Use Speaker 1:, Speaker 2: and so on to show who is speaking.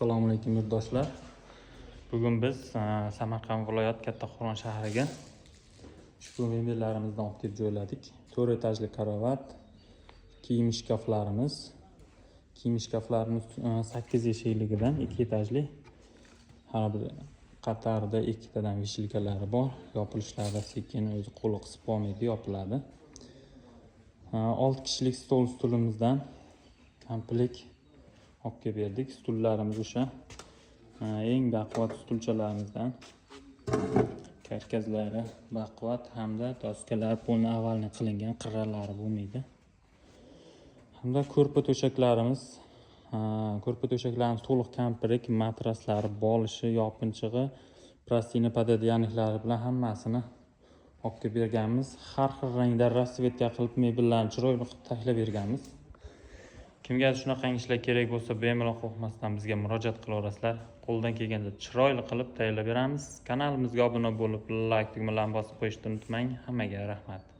Speaker 1: Assalomu alaykum yurtdoshlar. Bugun biz Samarqand viloyat Kattaqo'rg'on shahriga ushbu mebellarimizni olib kelib joyladik. 4 etajli karavot, kiyim shkaflarimiz. Kiyim shkaflarimiz 8 eshikligidan 2 etajli. Har bir qatorida 2 tadan vishilkalari bor. Yopilishlari sekin, o'zi qo'li qisib qolmaydi, yopiladi. 6 kishilik stolimizdan komplekt olib kelib berdik. Stullarimiz o'sha eng baquvvat stulchalarimizdan. Karkazlari baquvvat hamda doskalar polni avalni qilingan, qirralari bo'lmaydi. Hamda ko'rpa to'shaklarimiz to'liq komplekt, matraslari, bolishi, yopinchig'i, plastina pododyanliklari bilan hammasini olib kelib berganmiz. Har xil rangda rasvetka qilib mebellarni chiroyli qilib tashlab berganmiz. Kimga shunaqa ishlar kerak bo'lsa, bemalol qo'rqmasdan bizga murojaat qilaverasizlar. Qo'ldan kelganda chiroyli qilib tayyorlab beramiz. Kanalimizga obuna bo'lib, like tugmalarini bosib qo'yishni unutmang. Hammaga rahmat.